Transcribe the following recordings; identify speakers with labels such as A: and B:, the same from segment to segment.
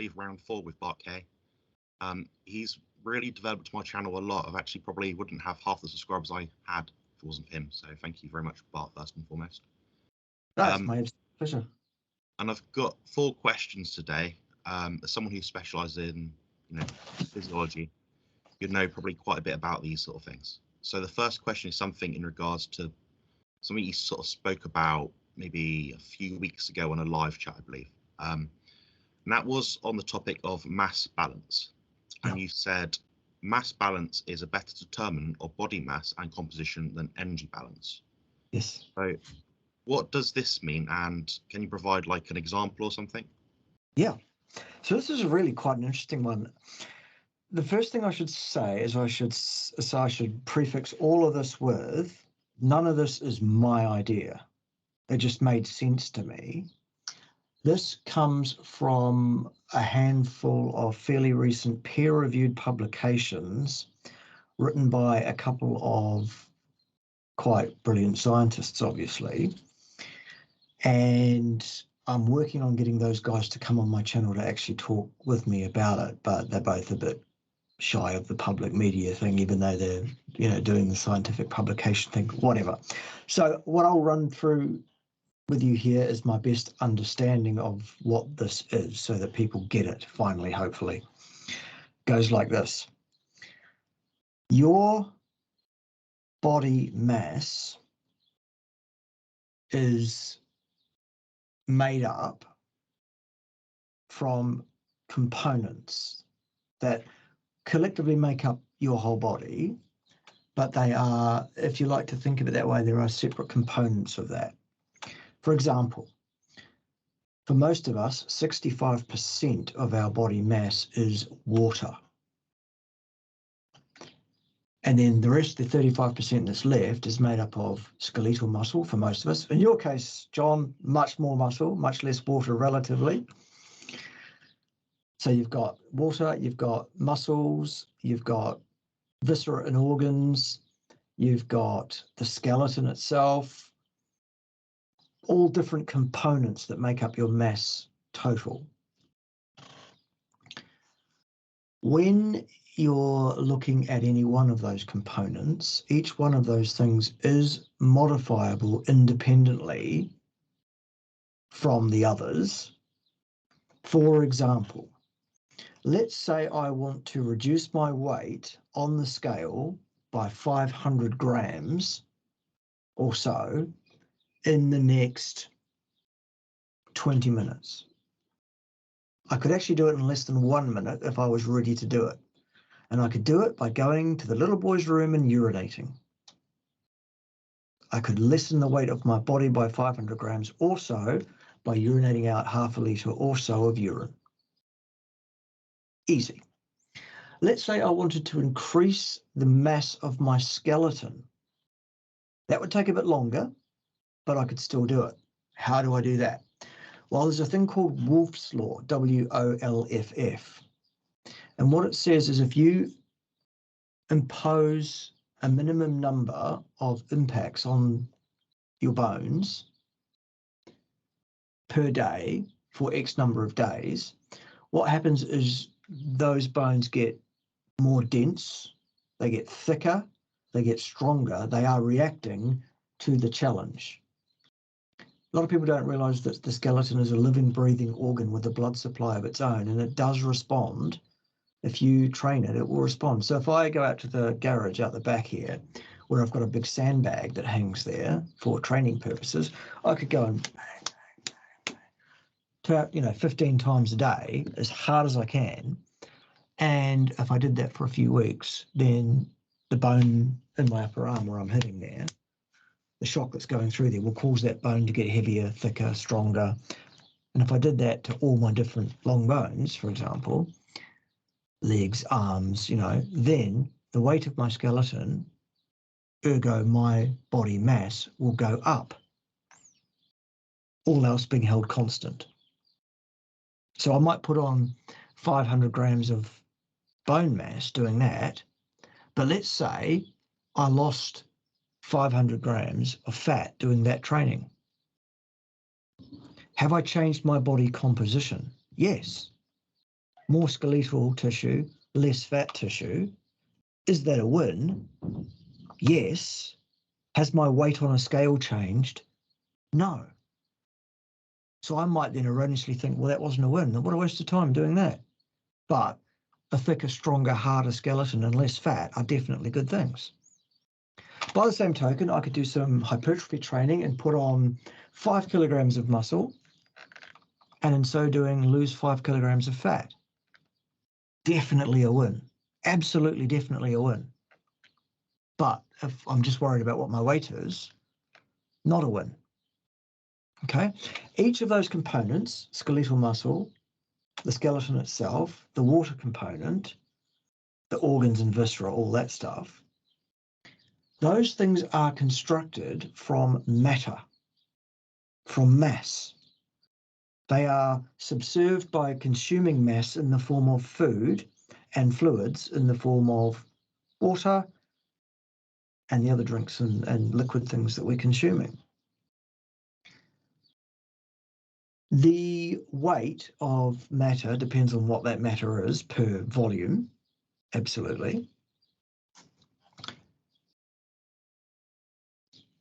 A: believe, round 4 with Bart Kay. He's really developed my channel a lot. I've actually probably wouldn't have half the subscribers I had if it wasn't him. So thank you very much, Bart, first and foremost.
B: That's my pleasure.
A: And I've got 4 questions today. As someone who specialises in, physiology, you'd know probably quite a bit about these sort of things. So the first question is something in regards to something you sort of spoke about maybe a few weeks ago on a live chat, I believe. And that was on the topic of mass balance. And you said mass balance is a better determinant of body mass and composition than energy balance.
B: Yes.
A: So what does this mean? And can you provide like an example or something?
B: Yeah. So this is really quite an interesting one. The first thing I should say is I should prefix all of this with, none of this is my idea. It just made sense to me. This comes from a handful of fairly recent peer-reviewed publications written by a couple of quite brilliant scientists, obviously. And I'm working on getting those guys to come on my channel to actually talk with me about it, but they're both a bit shy of the public media thing, even though they're, doing the scientific publication thing, whatever. So what I'll run through with you here is my best understanding of what this is so that people get it finally, hopefully. Goes like this. Your body mass is made up from components that collectively make up your whole body, but they are, if you like to think of it that way, there are separate components of that. For example, for most of us, 65% of our body mass is water. And then the rest, the 35% that's left, is made up of skeletal muscle for most of us. In your case, John, much more muscle, much less water relatively. So you've got water, you've got muscles, you've got viscera and organs, you've got the skeleton itself, all different components that make up your mass total. When you're looking at any one of those components, each one of those things is modifiable independently from the others. For example, let's say I want to reduce my weight on the scale by 500 grams or so in the next 20 minutes. I could actually do it in less than 1 minute if I was ready to do it. And I could do it by going to the little boy's room and urinating. I could lessen the weight of my body by 500 grams also by urinating out half a litre or so of urine. Easy. Let's say I wanted to increase the mass of my skeleton. That would take a bit longer, but I could still do it. How do I do that? Well, there's a thing called Wolff's Law, WOLFF. And what it says is if you impose a minimum number of impacts on your bones per day for X number of days, what happens is those bones get more dense, they get thicker, they get stronger, they are reacting to the challenge. A lot of people don't realise that the skeleton is a living, breathing organ with a blood supply of its own, and it does respond. If you train it, it will respond. So if I go out to the garage out the back here, where I've got a big sandbag that hangs there for training purposes, I could go and 15 times a day as hard as I can. And if I did that for a few weeks, then the bone in my upper arm where I'm hitting there, the shock that's going through there will cause that bone to get heavier, thicker, stronger. And if I did that to all my different long bones, for example, legs, arms, then the weight of my skeleton, ergo my body mass, will go up, all else being held constant. So I might put on 500 grams of bone mass doing that, but let's say I lost 500 grams of fat doing that training. Have I changed my body composition? Yes. more skeletal tissue, less fat tissue. Is that a win? Yes. Has my weight on a scale changed? No. So I might then erroneously think, well, that wasn't a win. What a waste of time doing that. But a thicker, stronger, harder skeleton and less fat are definitely good things. By the same token, I could do some hypertrophy training and put on 5 kilograms of muscle, and in so doing, lose 5 kilograms of fat. Definitely a win. Absolutely, definitely a win. But if I'm just worried about what my weight is, not a win. Okay? Each of those components, skeletal muscle, the skeleton itself, the water component, the organs and viscera, all that stuff, those things are constructed from matter, from mass. They are subserved by consuming mass in the form of food and fluids in the form of water and the other drinks and liquid things that we're consuming. The weight of matter depends on what that matter is per volume, absolutely.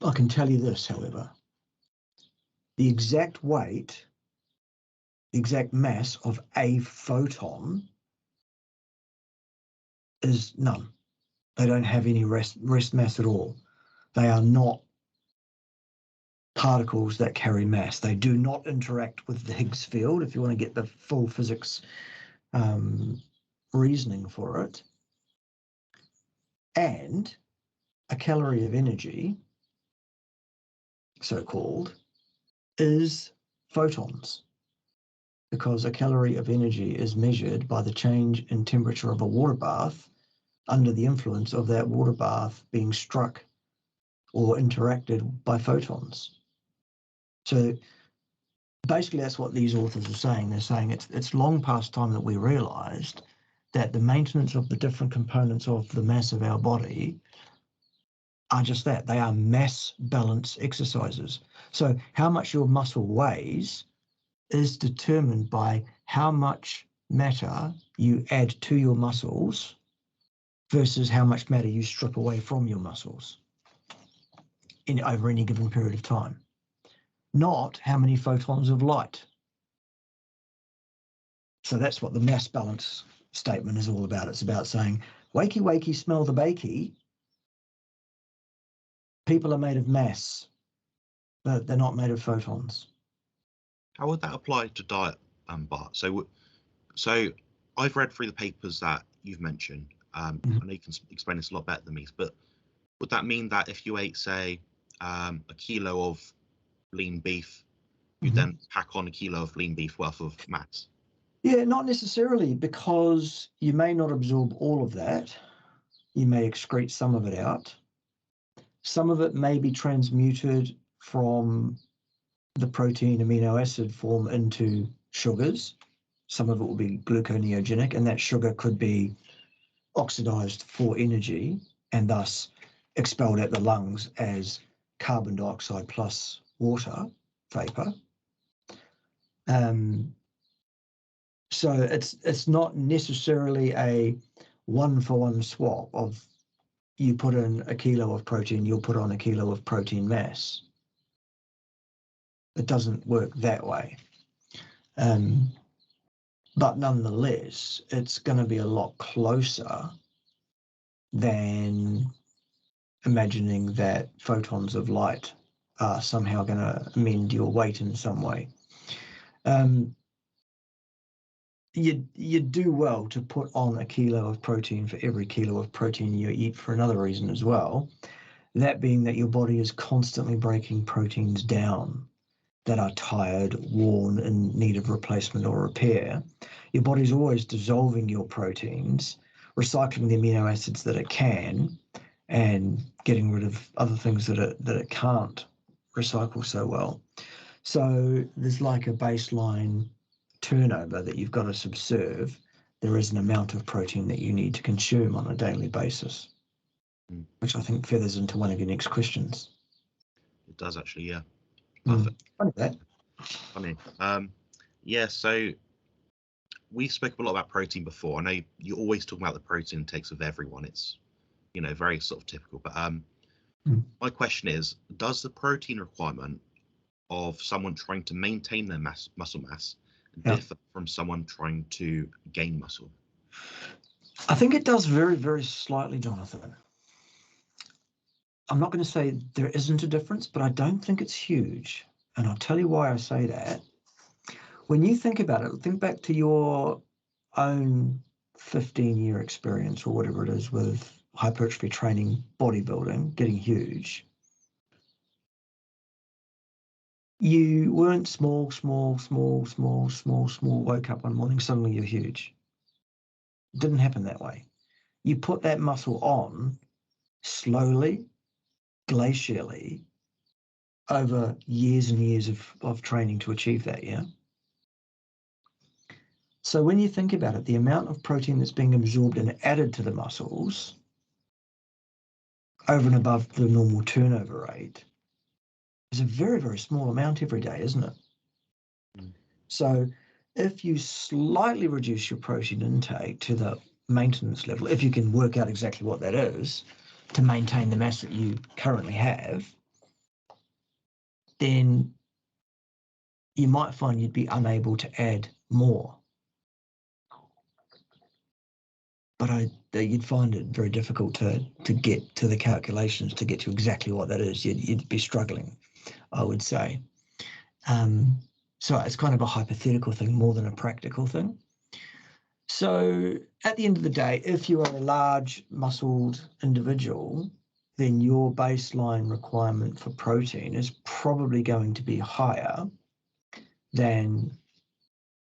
B: I can tell you this, however. The exact weight, the exact mass of a photon is none. They don't have any rest mass at all. They are not particles that carry mass. They do not interact with the Higgs field, if you want to get the full physics reasoning for it. And a calorie of energy, so-called, is photons, because a calorie of energy is measured by the change in temperature of a water bath under the influence of that water bath being struck or interacted by photons. So basically that's what these authors are saying. They're saying it's long past time that we realized that the maintenance of the different components of the mass of our body are just that. They are mass balance exercises. So how much your muscle weighs is determined by how much matter you add to your muscles versus how much matter you strip away from your muscles over any given period of time, not how many photons of light. So that's what the mass balance statement is all about. It's about saying, wakey, wakey, smell the bakey. People are made of mass, but they're not made of photons.
A: How would that apply to diet, Bart? So I've read through the papers that you've mentioned. I know you can explain this a lot better than me, but would that mean that if you ate, say, a kilo of lean beef, you then pack on a kilo of lean beef worth of mass?
B: Yeah, not necessarily, because you may not absorb all of that. You may excrete some of it out. Some of it may be transmuted from the protein amino acid form into sugars. Some of it will be gluconeogenic, and that sugar could be oxidized for energy and thus expelled at the lungs as carbon dioxide plus water vapor. So it's not necessarily a one-for-one swap of you put in a kilo of protein, you'll put on a kilo of protein mass. It doesn't work that way. But nonetheless, it's going to be a lot closer than imagining that photons of light are somehow going to amend your weight in some way. You do well to put on a kilo of protein for every kilo of protein you eat for another reason as well. That being that your body is constantly breaking proteins down that are tired, worn, in need of replacement or repair. Your body's always dissolving your proteins, recycling the amino acids that it can, and getting rid of other things that it can't recycle so well. So there's like a baseline turnover that you've got to subserve. There is an amount of protein that you need to consume on a daily basis, which I think feathers into one of your next questions.
A: It does actually, yeah. Perfect.
B: Funny that.
A: Funny. Yeah, so we spoke a lot about protein before. I know you always talk about the protein intakes of everyone. It's, very sort of typical. But my question is, does the protein requirement of someone trying to maintain their muscle mass differ from someone trying to gain muscle?
B: I think it does very, very slightly, Jonathan. I'm not going to say there isn't a difference, but I don't think it's huge. And I'll tell you why I say that. When you think about it, think back to your own 15-year experience or whatever it is with hypertrophy training, bodybuilding, getting huge. You weren't small, woke up one morning, suddenly you're huge. It didn't happen that way. You put that muscle on slowly, glacially, over years and years of training to achieve that, yeah? So when you think about it, the amount of protein that's being absorbed and added to the muscles over and above the normal turnover rate is a very, very small amount every day, isn't it? So if you slightly reduce your protein intake to the maintenance level, if you can work out exactly what that is to maintain the mass that you currently have, then you might find you'd be unable to add more. But you'd find it very difficult to get to the calculations to get to exactly what that is. You'd be struggling, I would say. So it's kind of a hypothetical thing more than a practical thing. So at the end of the day, if you are a large muscled individual, then your baseline requirement for protein is probably going to be higher than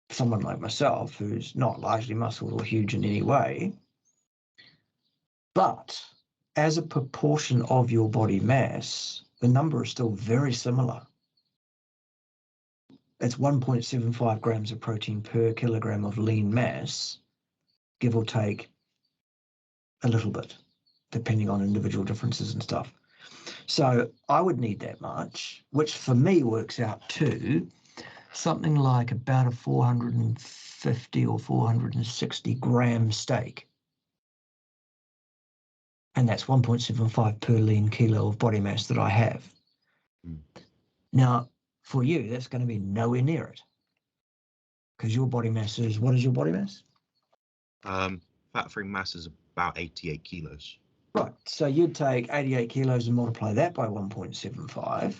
B: someone like myself, who's not largely muscled or huge in any way. But as a proportion of your body mass, the number is still very similar. It's 1.75 grams of protein per kilogram of lean mass, give or take a little bit, depending on individual differences and stuff. So I would need that much, which for me works out to something like about a 450 or 460 gram steak. And that's 1.75 per lean kilo of body mass that I have. Now, for you, that's going to be nowhere near it. Because your body mass is, what is your body mass?
A: Fat-free mass is about 88 kilos.
B: Right, so you'd take 88 kilos and multiply that by 1.75,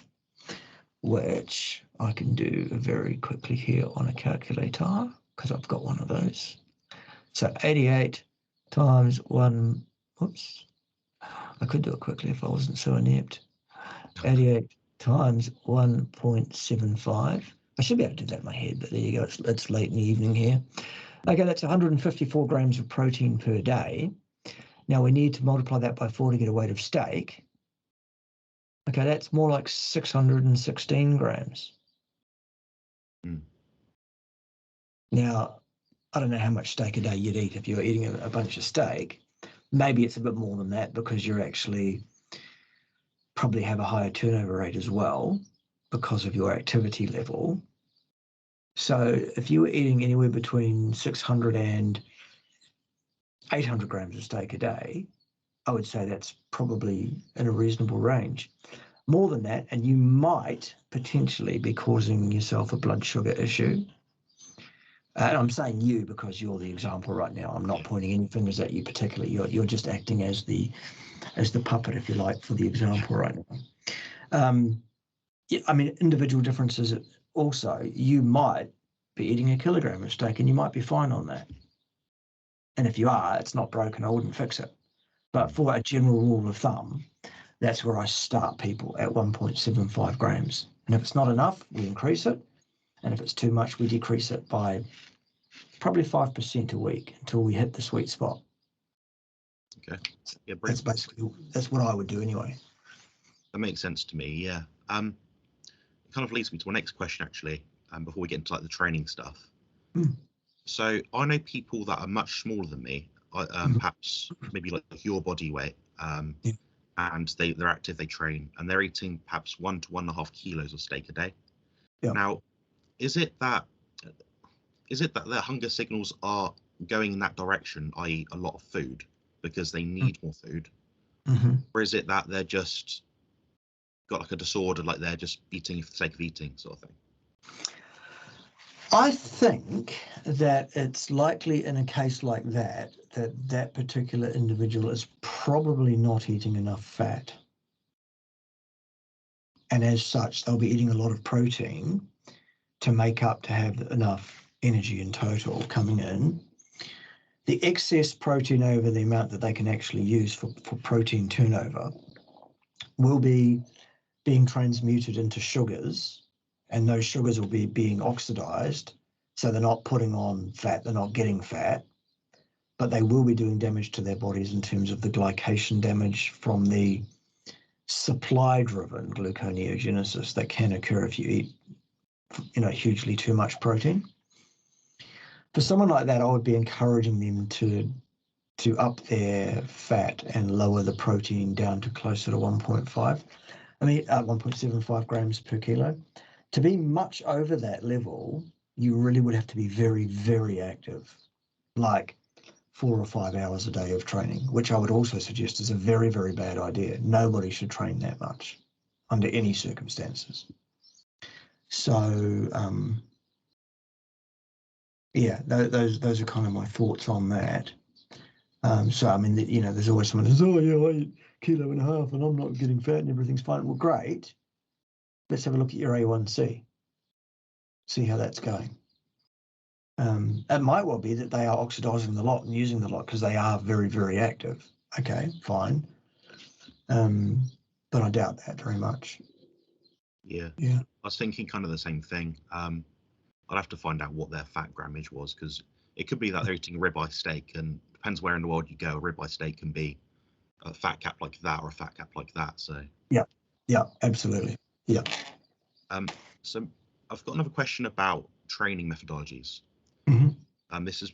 B: which I can do very quickly here on a calculator, because I've got one of those. So 88 times 1, oops, I could do it quickly if I wasn't so inept. 88 times 1.75. I should be able to do that in my head, but there you go. It's late in the evening here. Okay, that's 154 grams of protein per day. Now we need to multiply that by 4 to get a weight of steak. Okay, that's more like 616 grams. Now, I don't know how much steak a day you'd eat if you were eating a bunch of steak. Maybe it's a bit more than that because you're actually probably have a higher turnover rate as well because of your activity level. So if you were eating anywhere between 600 and 800 grams of steak a day, I would say that's probably in a reasonable range. More than that, and you might potentially be causing yourself a blood sugar issue. And I'm saying you because you're the example right now. I'm not pointing any fingers at you particularly. You're just acting as the puppet, if you like, for the example right now. I mean, individual differences also. You might be eating a kilogram of steak and you might be fine on that. And if you are, it's not broken. I wouldn't fix it. But for a general rule of thumb, that's where I start people at 1.75 grams. And if it's not enough, we increase it. And if it's too much, we decrease it by probably 5% a week until we hit the sweet spot.
A: Okay. Yeah,
B: that's what I would do anyway.
A: That makes sense to me. Yeah. It kind of leads me to my next question actually. Before we get into like the training stuff. So I know people that are much smaller than me, perhaps maybe like your body weight, and they're active, they train, and they're eating perhaps 1 to 1.5 kilos of steak a day. Yeah. Now, is it is it that their hunger signals are going in that direction, i.e. a lot of food, because they need more food?
B: Mm-hmm.
A: Or is it that they're just got like a disorder, like they're just eating for the sake of eating sort of thing?
B: I think that it's likely in a case like that, that particular individual is probably not eating enough fat. And as such, they'll be eating a lot of protein to make up to have enough energy in total coming in. The excess protein over the amount that they can actually use for protein turnover will be being transmuted into sugars, and those sugars will be being oxidized. So they're not putting on fat, they're not getting fat, but they will be doing damage to their bodies in terms of the glycation damage from the supply-driven gluconeogenesis that can occur if you eat, hugely too much protein. For someone like that, I would be encouraging them to up their fat and lower the protein down to closer to 1.75 grams per kilo. To be much over that level, you really would have to be very, very active, like 4 or 5 hours a day of training, which I would also suggest is a very, very bad idea. Nobody should train that much under any circumstances. So, those are kind of my thoughts on that. So, I mean, there's always someone who says, oh, yeah, I eat 1.5 kilos and I'm not getting fat and everything's fine. Well, great. Let's have a look at your A1C. See how that's going. It might well be that they are oxidizing the lot and using the lot because they are very, very active. Okay, fine. But I doubt that very much.
A: Yeah.
B: Yeah.
A: I was thinking kind of the same thing. I'd have to find out what their fat grammage was, because it could be that they're eating a ribeye steak, and depends where in the world you go, a ribeye steak can be a fat cap like that or a fat cap like that. So
B: yeah, absolutely. Yeah.
A: So I've got another question about training methodologies.
B: Mm-hmm.
A: This is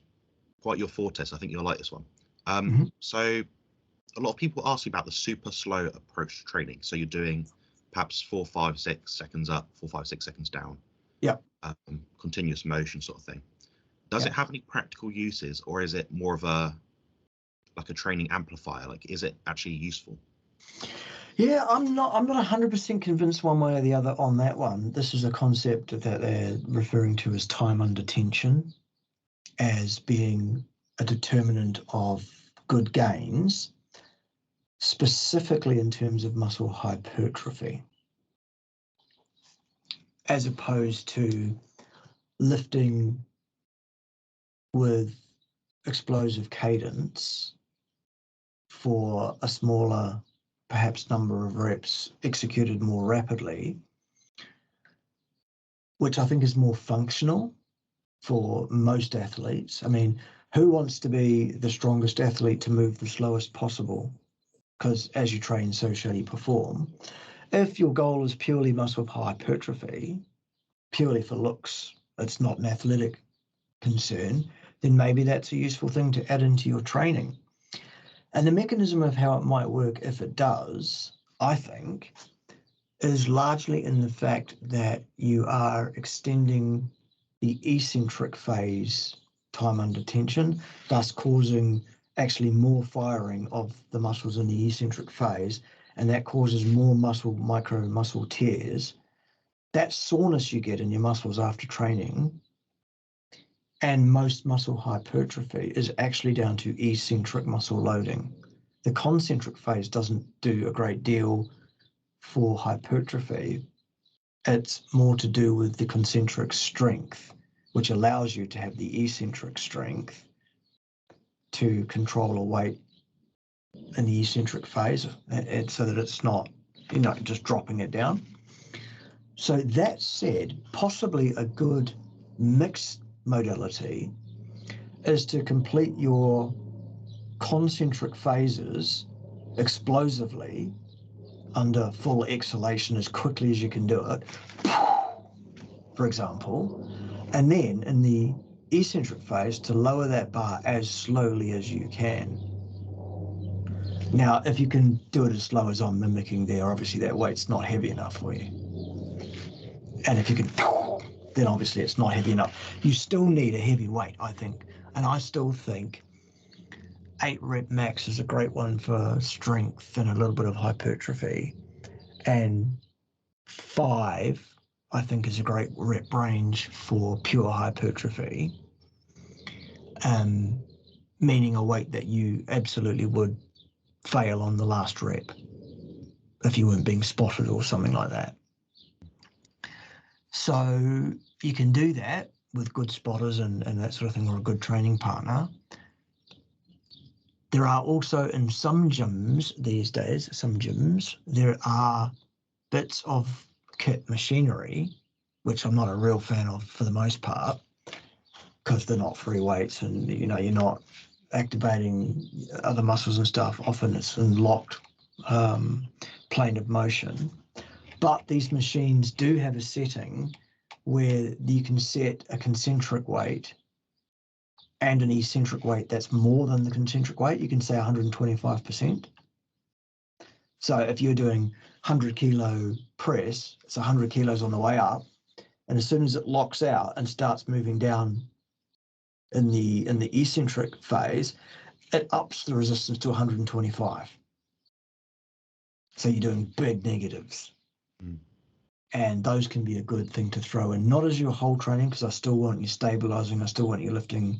A: quite your forte, so I think you'll like this one.
B: Mm-hmm.
A: So a lot of people ask you about the super slow approach to training. So you're doing perhaps 4, 5, 6 seconds up, 4, 5, 6 seconds down.
B: Yeah.
A: Continuous motion sort of thing. Does it have any practical uses, or is it more of a training amplifier? Like, is it actually useful?
B: Yeah, I'm not 100% convinced one way or the other on that one. This is a concept that they're referring to as time under tension as being a determinant of good gains, specifically in terms of muscle hypertrophy, as opposed to lifting with explosive cadence for a smaller, perhaps, number of reps executed more rapidly, which I think is more functional for most athletes. I mean, who wants to be the strongest athlete to move the slowest possible? Because as you train, so shall you perform. If your goal is purely muscle hypertrophy, purely for looks, it's not an athletic concern, then maybe that's a useful thing to add into your training. And the mechanism of how it might work, if it does, I think, is largely in the fact that you are extending the eccentric phase time under tension, thus causing actually more firing of the muscles in the eccentric phase, and that causes more micro muscle tears. That soreness you get in your muscles after training and most muscle hypertrophy is actually down to eccentric muscle loading. The concentric phase doesn't do a great deal for hypertrophy. It's more to do with the concentric strength, which allows you to have the eccentric strength to control a weight in the eccentric phase, and so that it's not, just dropping it down. So that said, possibly a good mixed modality is to complete your concentric phases explosively under full exhalation as quickly as you can do it, for example, and then in the eccentric phase to lower that bar as slowly as you can. Now, if you can do it as slow as I'm mimicking there, obviously that weight's not heavy enough for you. And if you can then obviously it's not heavy enough. You still need a heavy weight, I think. And I still think 8 rep max is a great one for strength and a little bit of hypertrophy. And 5, I think, is a great rep range for pure hypertrophy. Meaning a weight that you absolutely would fail on the last rep if you weren't being spotted or something like that. So you can do that with good spotters and that sort of thing, or a good training partner. There are also, in some gyms these days, there are bits of kit machinery, which I'm not a real fan of for the most part, because they're not free weights and, you're not activating other muscles and stuff. Often it's in locked plane of motion. But these machines do have a setting where you can set a concentric weight and an eccentric weight that's more than the concentric weight. You can say 125%. So if you're doing 100 kilo press, it's 100 kilos on the way up. And as soon as it locks out and starts moving down in the eccentric phase, it ups the resistance to 125. So you're doing big negatives. And those can be a good thing to throw in, not as your whole training, because I still want you stabilizing, I still want you lifting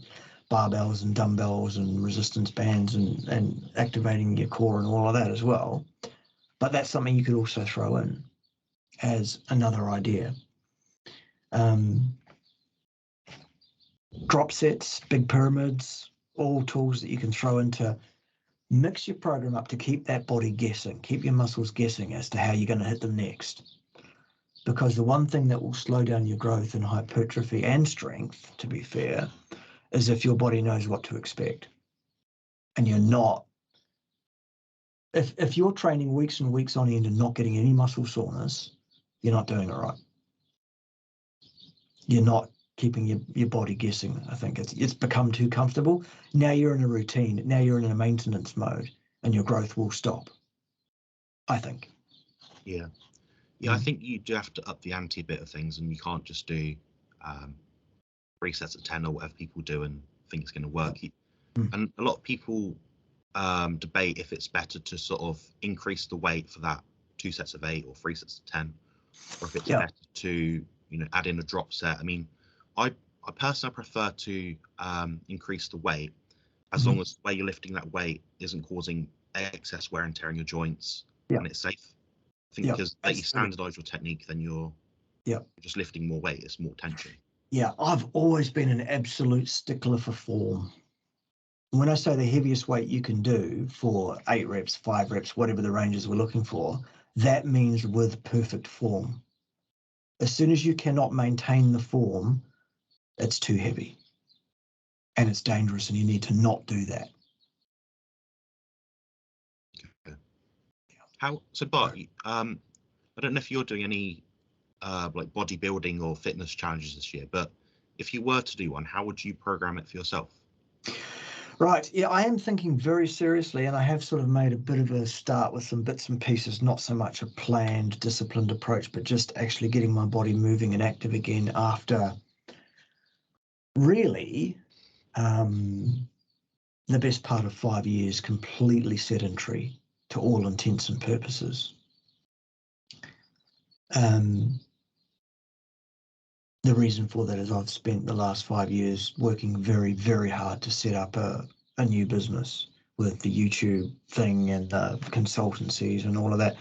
B: barbells and dumbbells and resistance bands and activating your core and all of that as well. But that's something you could also throw in as another idea. Drop sets, big pyramids, all tools that you can throw in to mix your program up to keep that body guessing, keep your muscles guessing as to how you're going to hit them next. Because the one thing that will slow down your growth in hypertrophy and strength, to be fair, is if your body knows what to expect. And you're not, if you're training weeks and weeks on end and not getting any muscle soreness, you're not doing it right. You're not keeping your body guessing. I think it's become too comfortable. Now you're in a routine. Now you're in a maintenance mode and your growth will stop, I think.
A: Yeah. I think you do have to up the ante a bit of things, and you can't just do 3 sets of 10 or whatever people do and think it's going to work. And a lot of people debate if it's better to sort of increase the weight for that 2 sets of 8 or 3 sets of 10, or if it's better to add in a drop set. I mean, I personally prefer to increase the weight as long as where you're lifting that weight isn't causing excess wear and tear in your joints and it's safe. I think because that you standardize your technique, then you're just lifting more weight. It's more tension. Yeah,
B: I've always been an absolute stickler for form. When I say the heaviest weight you can do for 8 reps, 5 reps, whatever the ranges we're looking for, that means with perfect form. As soon as you cannot maintain the form, it's too heavy and it's dangerous, and you need to not do that.
A: So Bart, I don't know if you're doing any like bodybuilding or fitness challenges this year, but if you were to do one, how would you program it for yourself?
B: Right. Yeah, I am thinking very seriously, and I have sort of made a bit of a start with some bits and pieces, not so much a planned, disciplined approach, but just actually getting my body moving and active again after really the best part of 5 years completely sedentary to all intents and purposes. The reason for that is I've spent the last 5 years working very, very hard to set up a new business with the YouTube thing and the consultancies and all of that.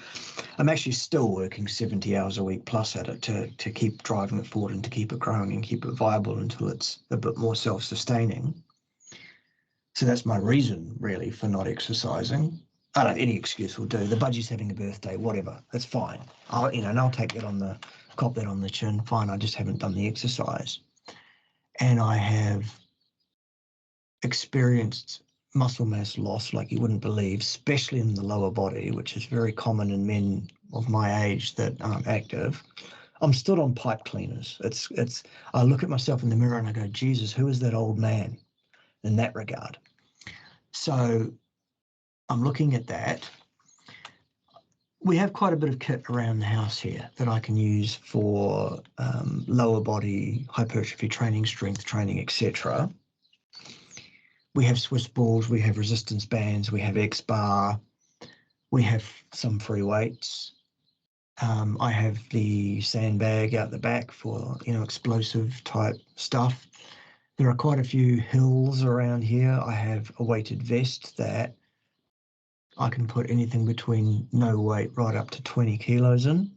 B: I'm actually still working 70 hours a week plus at it to keep driving it forward and to keep it growing and keep it viable until it's a bit more self-sustaining. So that's my reason, really, for not exercising. I don't know, any excuse will do. The budgie's having a birthday, whatever. That's fine. I'll take that cop that on the chin. Fine, I just haven't done the exercise. And I have experienced muscle mass loss like you wouldn't believe, especially in the lower body, which is very common in men of my age that aren't active. I'm still on pipe cleaners. I look at myself in the mirror and I go, Jesus, who is that old man in that regard? So I'm looking at that. we have quite a bit of kit around the house here that I can use for lower body hypertrophy training, strength training, etc. We have Swiss balls, we have resistance bands, we have X bar, we have some free weights. I have the sandbag out the back for, explosive type stuff. There are quite a few hills around here. I have a weighted vest that I can put anything between no weight right up to 20 kilos in,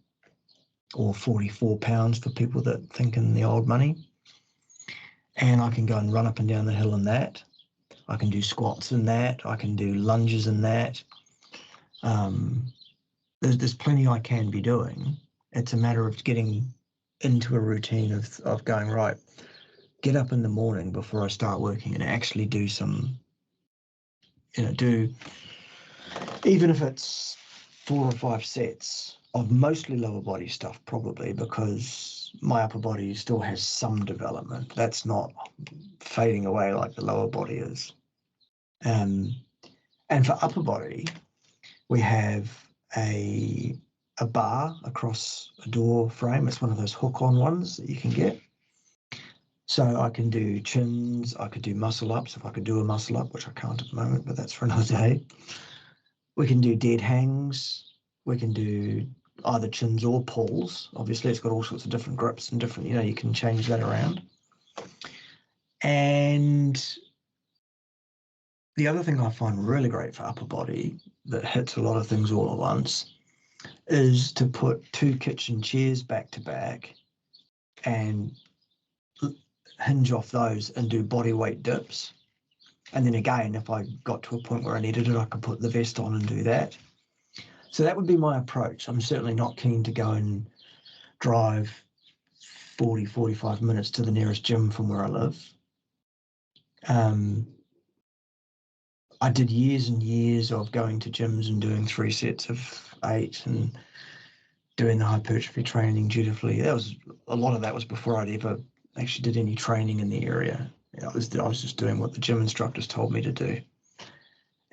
B: or 44 pounds for people that think in the old money. And I can go and run up and down the hill in that. I can do squats in that. I can do lunges in that. There's plenty I can be doing. It's a matter of getting into a routine of going, right, get up in the morning before I start working and actually do some, do, even if it's 4 or 5 sets of mostly lower body stuff, probably, because my upper body still has some development. That's not fading away like the lower body is. And for upper body, we have a bar across a door frame. It's one of those hook-on ones that you can get. So I can do chins, I could do muscle ups if I could do a muscle up, which I can't at the moment, but that's for another day. We can do dead hangs. We can do either chins or pulls. Obviously, it's got all sorts of different grips and different, you can change that around. And the other thing I find really great for upper body that hits a lot of things all at once is to put 2 kitchen chairs back to back and hinge off those and do body weight dips. And then again, if I got to a point where I needed it, I could put the vest on and do that. So that would be my approach. I'm certainly not keen to go and drive 40, 45 minutes to the nearest gym from where I live. I did years and years of going to gyms and doing 3 sets of 8 and doing the hypertrophy training dutifully. A lot of that was before I'd ever actually did any training in the area. I was just doing what the gym instructors told me to do.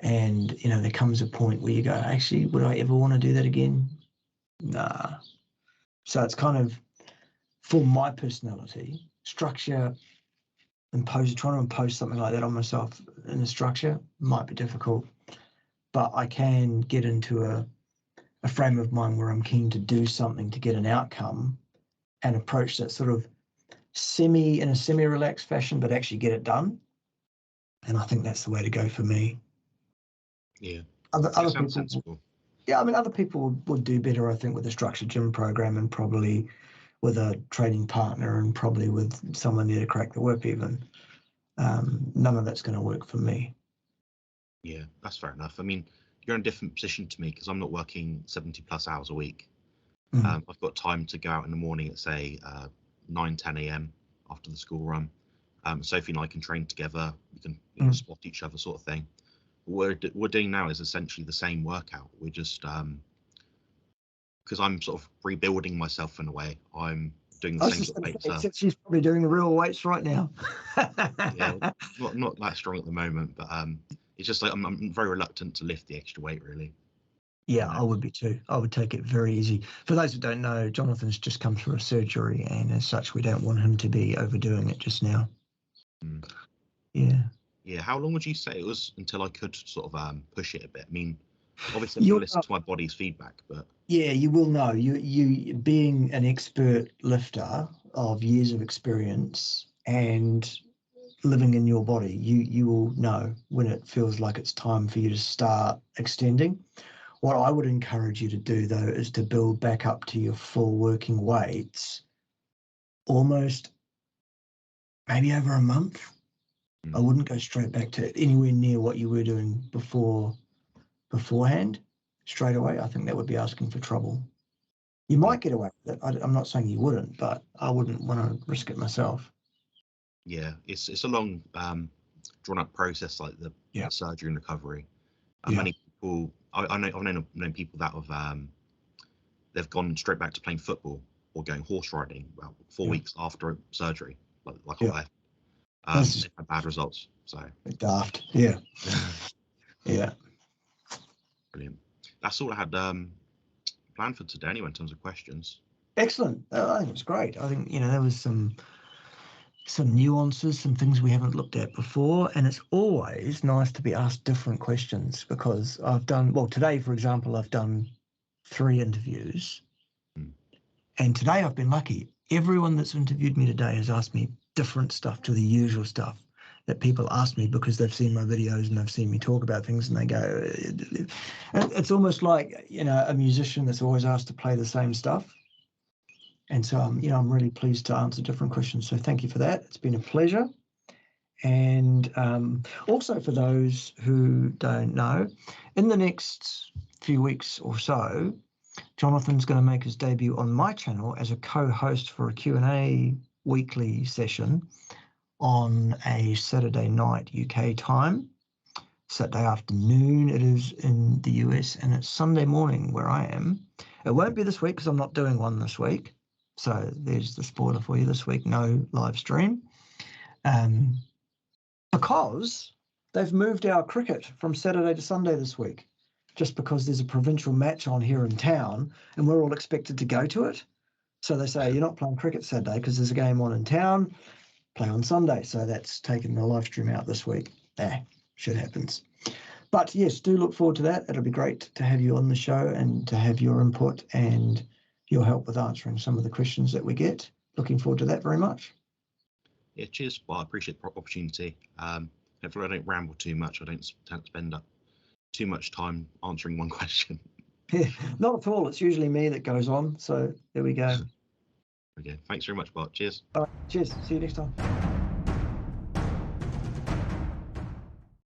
B: And, there comes a point where you go, actually, would I ever want to do that again? Nah. So it's kind of, for my personality, structure, trying to impose something like that on myself in a structure might be difficult. But I can get into a frame of mind where I'm keen to do something to get an outcome and approach that sort of in a semi-relaxed fashion, but actually get it done. And I think that's the way to go for me.
A: Yeah.
B: Other
A: sounds
B: people,
A: sensible.
B: yeah, other people would do better, I think, with a structured gym program and probably with a training partner and probably with someone there to crack the whip even. None of that's going to work for me.
A: Yeah, that's fair enough. I mean, you're in a different position to me because I'm not working 70 plus hours a week.
B: Mm.
A: I've got time to go out in the morning at, say, 9, 10 a.m. after the school run. Sophie and I can train together. We can spot each other, sort of thing. What we're doing now is essentially the same workout. We're just because I'm sort of rebuilding myself in a way. I'm doing the same sort of weights.
B: She's probably doing the real weights right now.
A: Yeah, not that strong at the moment, but it's just like I'm very reluctant to lift the extra weight, really.
B: Yeah, I would be too. I would take it very easy. For those who don't know, Jonathan's just come through a surgery, and as such, we don't want him to be overdoing it just now.
A: Mm.
B: Yeah.
A: Yeah. How long would you say it was until I could sort of push it a bit? I mean, obviously, I'm going to listen to my body's feedback, but
B: yeah, you will know. You being an expert lifter of years of experience and living in your body, you will know when it feels like it's time for you to start extending. What I would encourage you to do, though, is to build back up to your full working weights almost maybe over a month. I wouldn't go straight back to anywhere near what you were doing beforehand straight away. I think that would be asking for trouble. You might get away with it. I'm not saying you wouldn't, but I wouldn't want to risk it myself.
A: Yeah, it's a long, drawn up process, like the surgery and recovery. Many people, I've known people that have they've gone straight back to playing football or going horse riding about 4 weeks after surgery, like I left. They've had bad results. So
B: daft. Yeah.
A: Brilliant. That's all I had planned for today anyway in terms of questions.
B: Excellent. I think it's great. I think, there was some nuances, some things we haven't looked at before, and it's always nice to be asked different questions, because today, for example, I've done 3 interviews, and today I've been lucky. Everyone that's interviewed me today has asked me different stuff to the usual stuff that people ask me because they've seen my videos and they've seen me talk about things, and they go, it's almost like, a musician that's always asked to play the same stuff. And so, I'm really pleased to answer different questions. So thank you for that. It's been a pleasure. And also, for those who don't know, in the next few weeks or so, Jonathan's going to make his debut on my channel as a co-host for a Q&A weekly session on a Saturday night UK time. Saturday afternoon it is in the US, and it's Sunday morning where I am. It won't be this week because I'm not doing one this week. So there's the spoiler for you this week, no live stream. Because they've moved our cricket from Saturday to Sunday this week, just because there's a provincial match on here in town and we're all expected to go to it. So they say, you're not playing cricket Saturday because there's a game on in town, play on Sunday. So that's taken the live stream out this week. Shit happens. But yes, do look forward to that. It'll be great to have you on the show and to have your input and your help with answering some of the questions that we get. Looking forward to that very much.
A: Yeah, cheers. Well, I appreciate the opportunity. Hopefully I don't ramble too much. I don't spend up too much time answering one question.
B: Yeah, not at all. It's usually me that goes on. So there we go.
A: Okay. Thanks very much, Bart. Cheers.
B: All right, cheers. See you next time.